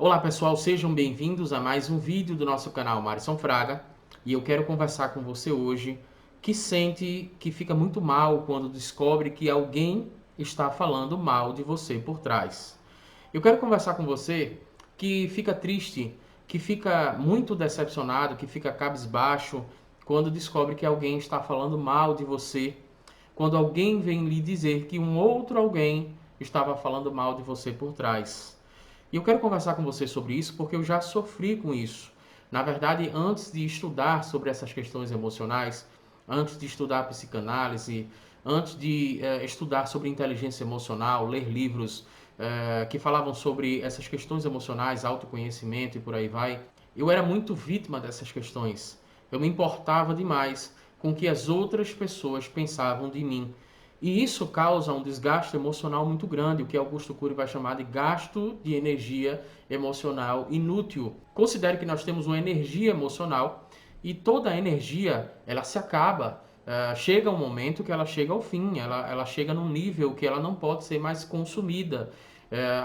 Olá pessoal, sejam bem-vindos a mais um vídeo do nosso canal Marison Fraga. E eu quero conversar com você hoje que sente que fica muito mal quando descobre que alguém está falando mal de você por trás. Eu quero conversar com você que fica triste, que fica muito decepcionado, que fica cabisbaixo quando descobre que alguém está falando mal de você, quando alguém vem lhe dizer que um outro alguém estava falando mal de você por trás. E eu quero conversar com você sobre isso porque eu já sofri com isso. Na verdade, antes de estudar sobre essas questões emocionais, antes de estudar psicanálise, antes de estudar sobre inteligência emocional, ler livros que falavam sobre essas questões emocionais, autoconhecimento e por aí vai, eu era muito vítima dessas questões. Eu me importava demais com o que as outras pessoas pensavam de mim. E isso causa um desgaste emocional muito grande, o que Augusto Cury vai chamar de gasto de energia emocional inútil. Considere que nós temos uma energia emocional e toda a energia ela se acaba. Chega um momento que ela chega ao fim, ela chega num nível que ela não pode ser mais consumida.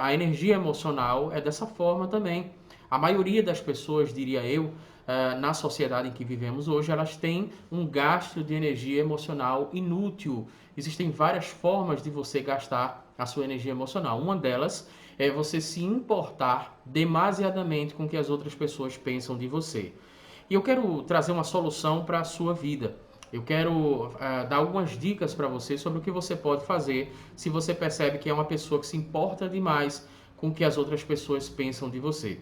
A energia emocional é dessa forma também. A maioria das pessoas, diria eu, na sociedade em que vivemos hoje, elas têm um gasto de energia emocional inútil. Existem várias formas de você gastar a sua energia emocional. Uma delas é você se importar demasiadamente com o que as outras pessoas pensam de você. E eu quero trazer uma solução para a sua vida. Eu quero dar algumas dicas para você sobre o que você pode fazer se você percebe que é uma pessoa que se importa demais com o que as outras pessoas pensam de você.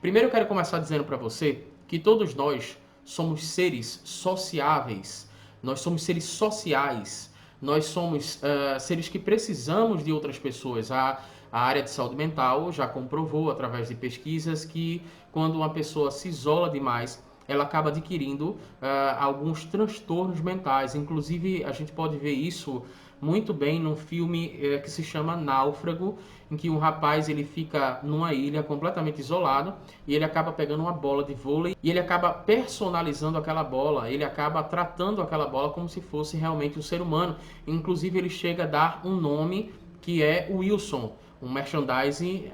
Primeiro eu quero começar dizendo para você que todos nós somos seres sociáveis, nós somos seres sociais, nós somos seres que precisamos de outras pessoas. A área de saúde mental já comprovou através de pesquisas que quando uma pessoa se isola demais, ela acaba adquirindo alguns transtornos mentais. Inclusive, a gente pode ver isso muito bem num filme que se chama Náufrago, em que um rapaz ele fica numa ilha completamente isolado e ele acaba pegando uma bola de vôlei e ele acaba personalizando aquela bola, ele acaba tratando aquela bola como se fosse realmente um ser humano. Inclusive ele chega a dar um nome que é Wilson, um merchandising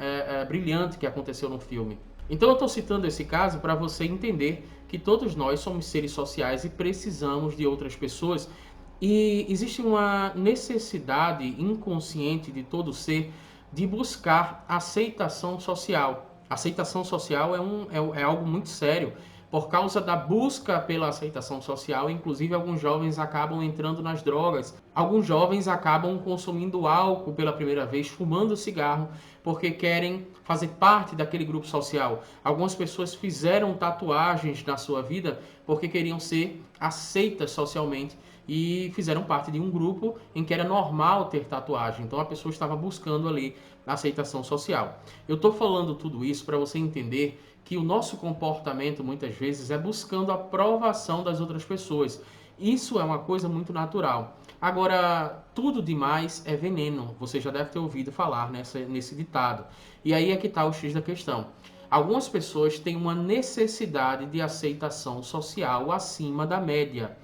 brilhante que aconteceu no filme. Então eu estou citando esse caso para você entender que todos nós somos seres sociais e precisamos de outras pessoas. E existe uma necessidade inconsciente de todo ser de buscar aceitação social. Aceitação social é algo muito sério. Por causa da busca pela aceitação social, inclusive alguns jovens acabam entrando nas drogas. Alguns jovens acabam consumindo álcool pela primeira vez, fumando cigarro, porque querem fazer parte daquele grupo social. Algumas pessoas fizeram tatuagens na sua vida porque queriam ser aceitas socialmente e fizeram parte de um grupo em que era normal ter tatuagem. Então a pessoa estava buscando ali a aceitação social. Eu estou falando tudo isso para você entender que o nosso comportamento muitas vezes é buscando a aprovação das outras pessoas. Isso é uma coisa muito natural. Agora, tudo demais é veneno. Você já deve ter ouvido falar nesse ditado. E aí é que está o X da questão. Algumas pessoas têm uma necessidade de aceitação social acima da média.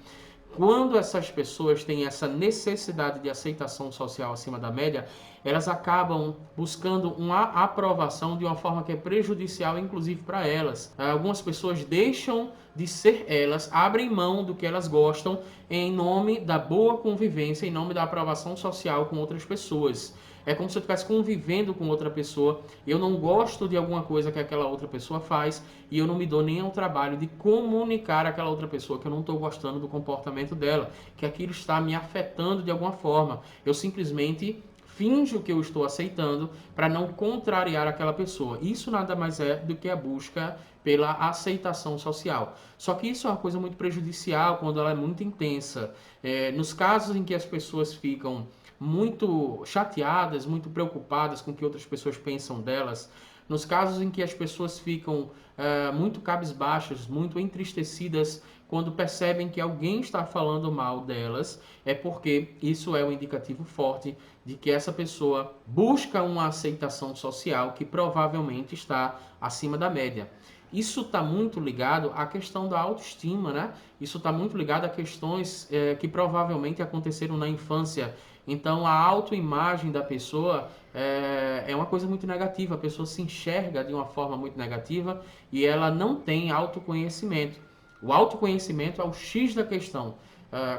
Quando essas pessoas têm essa necessidade de aceitação social acima da média, elas acabam buscando uma aprovação de uma forma que é prejudicial, inclusive para elas. Algumas pessoas deixam de ser elas, abrem mão do que elas gostam em nome da boa convivência, em nome da aprovação social com outras pessoas. É como se eu estivesse convivendo com outra pessoa, eu não gosto de alguma coisa que aquela outra pessoa faz e eu não me dou nem ao trabalho de comunicar àquela outra pessoa que eu não estou gostando do comportamento dela, que aquilo está me afetando de alguma forma. Eu simplesmente finjo que eu estou aceitando para não contrariar aquela pessoa. Isso nada mais é do que a busca pela aceitação social. Só que isso é uma coisa muito prejudicial quando ela é muito intensa. Nos casos em que as pessoas ficam muito chateadas, muito preocupadas com o que outras pessoas pensam delas, nos casos em que as pessoas ficam muito cabisbaixas, muito entristecidas quando percebem que alguém está falando mal delas, é porque isso é um indicativo forte de que essa pessoa busca uma aceitação social que provavelmente está acima da média. Isso está muito ligado à questão da autoestima, né? Isso está muito ligado a questões que provavelmente aconteceram na infância Então, a autoimagem da pessoa é uma coisa muito negativa. A pessoa se enxerga de uma forma muito negativa e ela não tem autoconhecimento. O autoconhecimento é o X da questão.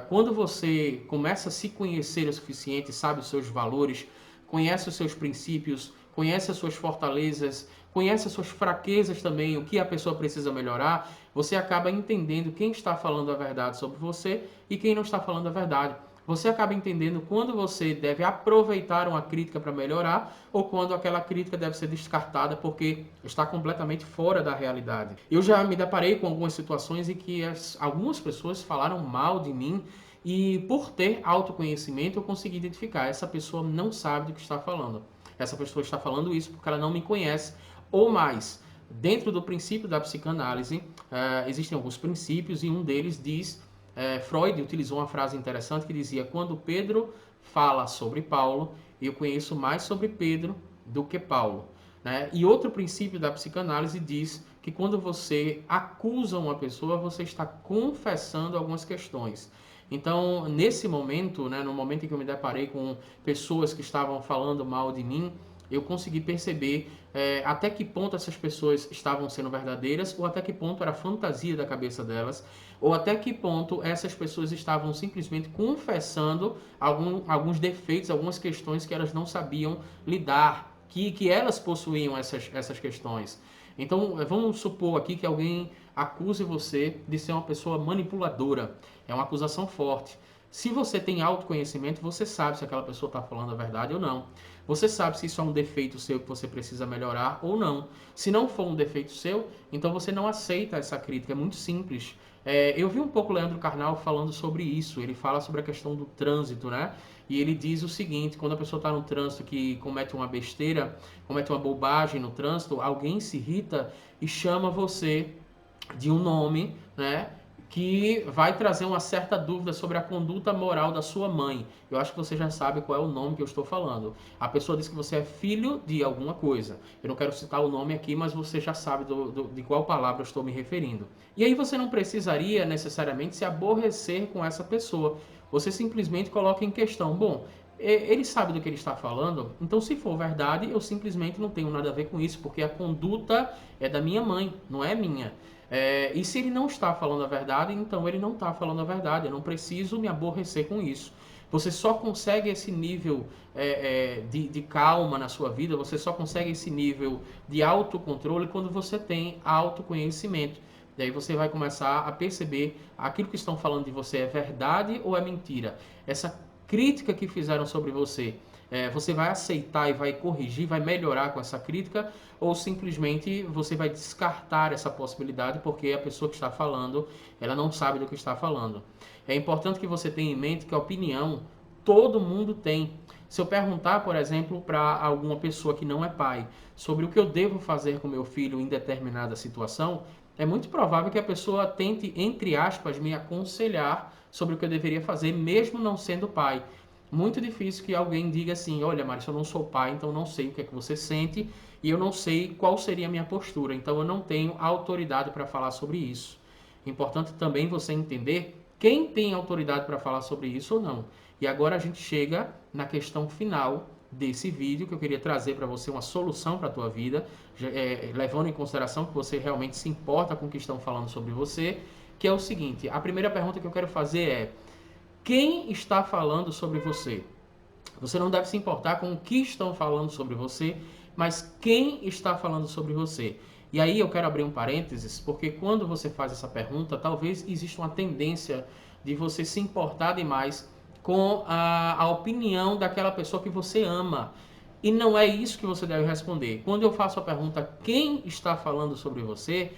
Quando você começa a se conhecer o suficiente, sabe os seus valores, conhece os seus princípios, conhece as suas fortalezas, conhece as suas fraquezas também, o que a pessoa precisa melhorar, você acaba entendendo quem está falando a verdade sobre você e quem não está falando a verdade. Você acaba entendendo quando você deve aproveitar uma crítica para melhorar ou quando aquela crítica deve ser descartada porque está completamente fora da realidade. Eu já me deparei com algumas situações em que algumas pessoas falaram mal de mim e por ter autoconhecimento eu consegui identificar, essa pessoa não sabe do que está falando. Essa pessoa está falando isso porque ela não me conhece. Ou mais, dentro do princípio da psicanálise, existem alguns princípios e um deles diz, Freud utilizou uma frase interessante que dizia: quando Pedro fala sobre Paulo, eu conheço mais sobre Pedro do que Paulo. Né? E outro princípio da psicanálise diz que quando você acusa uma pessoa, você está confessando algumas questões. Então, nesse momento, né, no momento em que eu me deparei com pessoas que estavam falando mal de mim, eu consegui perceber até que ponto essas pessoas estavam sendo verdadeiras, ou até que ponto era fantasia da cabeça delas, ou até que ponto essas pessoas estavam simplesmente confessando alguns defeitos, algumas questões que elas não sabiam lidar, que elas possuíam essas questões. Então, vamos supor aqui que alguém acuse você de ser uma pessoa manipuladora. É uma acusação forte. Se você tem autoconhecimento, você sabe se aquela pessoa está falando a verdade ou não. Você sabe se isso é um defeito seu que você precisa melhorar ou não. Se não for um defeito seu, então você não aceita essa crítica. É muito simples. Eu vi um pouco o Leandro Carnal falando sobre isso. Ele fala sobre a questão do trânsito, né? E ele diz o seguinte: quando a pessoa está no trânsito que comete uma besteira, comete uma bobagem no trânsito, alguém se irrita e chama você de um nome, né? Que vai trazer uma certa dúvida sobre a conduta moral da sua mãe. Eu acho que você já sabe qual é o nome que eu estou falando. A pessoa diz que você é filho de alguma coisa. Eu não quero citar o nome aqui, mas você já sabe de qual palavra eu estou me referindo. E aí você não precisaria necessariamente se aborrecer com essa pessoa. Você simplesmente coloca em questão: bom, ele sabe do que ele está falando, então se for verdade, eu simplesmente não tenho nada a ver com isso, porque a conduta é da minha mãe, não é minha. E se ele não está falando a verdade, então ele não está falando a verdade. Eu não preciso me aborrecer com isso. Você só consegue esse nível de calma na sua vida, você só consegue esse nível de autocontrole quando você tem autoconhecimento. Daí você vai começar a perceber aquilo que estão falando de você é verdade ou é mentira. Essa crítica que fizeram sobre você, você vai aceitar e vai corrigir, vai melhorar com essa crítica, ou simplesmente você vai descartar essa possibilidade porque a pessoa que está falando, ela não sabe do que está falando. É importante que você tenha em mente que a opinião todo mundo tem. Se eu perguntar, por exemplo, para alguma pessoa que não é pai, sobre o que eu devo fazer com meu filho em determinada situação, é muito provável que a pessoa tente, entre aspas, me aconselhar sobre o que eu deveria fazer, mesmo não sendo pai. Muito difícil que alguém diga assim: olha, Márcio, eu não sou pai, então não sei o que é que você sente e eu não sei qual seria a minha postura, então eu não tenho autoridade para falar sobre isso. Importante também você entender quem tem autoridade para falar sobre isso ou não. E agora a gente chega na questão final desse vídeo, que eu queria trazer para você uma solução para a tua vida, levando em consideração que você realmente se importa com o que estão falando sobre você, que é o seguinte: a primeira pergunta que eu quero fazer é: quem está falando sobre você? Você não deve se importar com o que estão falando sobre você, mas quem está falando sobre você. E aí eu quero abrir um parênteses, porque quando você faz essa pergunta, talvez exista uma tendência de você se importar demais com a opinião daquela pessoa que você ama. E não é isso que você deve responder. Quando eu faço a pergunta: quem está falando sobre você?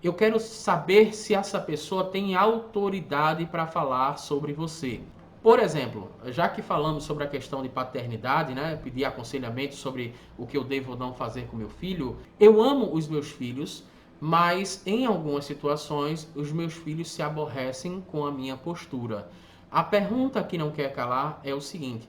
Eu quero saber se essa pessoa tem autoridade para falar sobre você. Por exemplo, já que falamos sobre a questão de paternidade, né, pedir aconselhamento sobre o que eu devo ou não fazer com meu filho, eu amo os meus filhos, mas em algumas situações os meus filhos se aborrecem com a minha postura. A pergunta que não quer calar é o seguinte: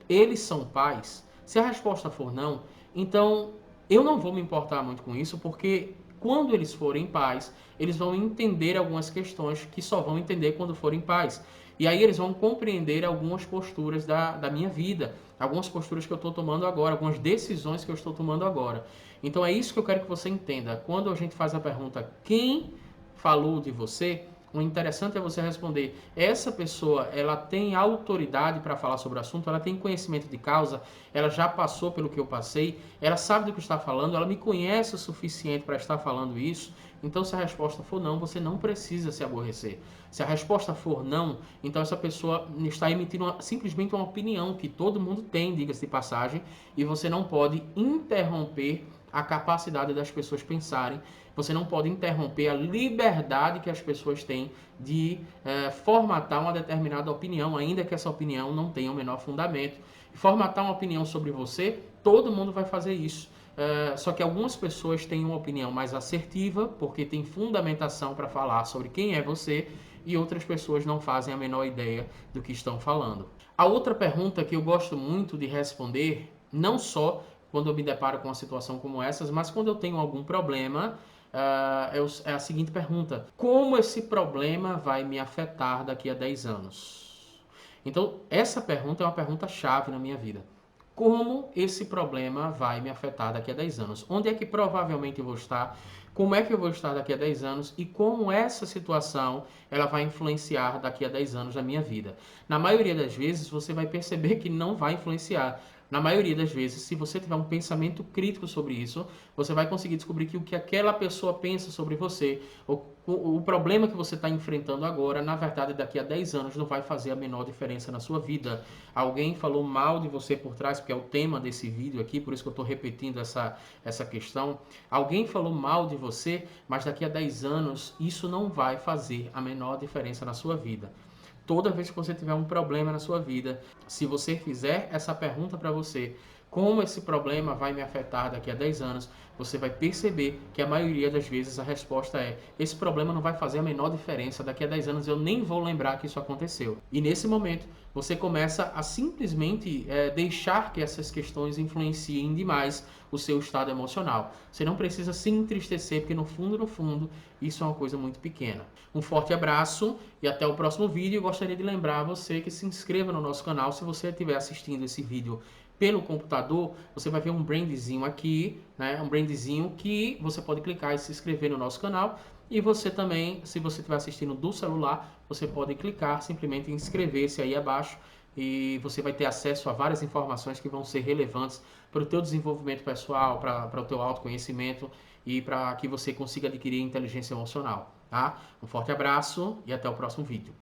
eles são pais? Se a resposta for não, então eu não vou me importar muito com isso, porque quando eles forem pais, eles vão entender algumas questões que só vão entender quando forem pais. E aí eles vão compreender algumas posturas da minha vida, algumas posturas que eu estou tomando agora, algumas decisões que eu estou tomando agora. Então é isso que eu quero que você entenda. Quando a gente faz a pergunta, quem falou de você? O interessante é você responder, essa pessoa, ela tem autoridade para falar sobre o assunto, ela tem conhecimento de causa, ela já passou pelo que eu passei, ela sabe do que está falando, ela me conhece o suficiente para estar falando isso. Então, se a resposta for não, você não precisa se aborrecer. Se a resposta for não, então essa pessoa está emitindo simplesmente uma opinião que todo mundo tem, diga-se de passagem, e você não pode interromper a capacidade das pessoas pensarem. Você não pode interromper a liberdade que as pessoas têm de formatar uma determinada opinião, ainda que essa opinião não tenha o menor fundamento. Formatar uma opinião sobre você, todo mundo vai fazer isso. Só que algumas pessoas têm uma opinião mais assertiva, porque tem fundamentação para falar sobre quem é você, e outras pessoas não fazem a menor ideia do que estão falando. A outra pergunta que eu gosto muito de responder, não só quando eu me deparo com uma situação como essas, mas quando eu tenho algum problema, é a seguinte pergunta: como esse problema vai me afetar daqui a 10 anos? Então, essa pergunta é uma pergunta chave na minha vida. Como esse problema vai me afetar daqui a 10 anos? Onde é que provavelmente eu vou estar? Como é que eu vou estar daqui a 10 anos? E como essa situação ela vai influenciar daqui a 10 anos na minha vida? Na maioria das vezes, você vai perceber que não vai influenciar. Na maioria das vezes, se você tiver um pensamento crítico sobre isso, você vai conseguir descobrir que o que aquela pessoa pensa sobre você, o problema que você está enfrentando agora, na verdade, daqui a 10 anos não vai fazer a menor diferença na sua vida. Alguém falou mal de você por trás, porque é o tema desse vídeo aqui, por isso que eu estou repetindo essa questão. Alguém falou mal de você, mas daqui a 10 anos isso não vai fazer a menor diferença na sua vida. Toda vez que você tiver um problema na sua vida, se você fizer essa pergunta para você, como esse problema vai me afetar daqui a 10 anos, você vai perceber que a maioria das vezes a resposta é: esse problema não vai fazer a menor diferença, daqui a 10 anos eu nem vou lembrar que isso aconteceu. E nesse momento, você começa a simplesmente deixar que essas questões influenciem demais o seu estado emocional. Você não precisa se entristecer, porque no fundo, isso é uma coisa muito pequena. Um forte abraço e até o próximo vídeo. Eu gostaria de lembrar você que se inscreva no nosso canal. Se você estiver assistindo esse vídeo pelo computador, você vai ver um brandzinho aqui, né? Um brandzinho que você pode clicar e se inscrever no nosso canal. E você também, se você estiver assistindo do celular, você pode clicar simplesmente em inscrever-se aí abaixo e você vai ter acesso a várias informações que vão ser relevantes para o teu desenvolvimento pessoal, para o teu autoconhecimento e para que você consiga adquirir inteligência emocional, tá? Um forte abraço e até o próximo vídeo.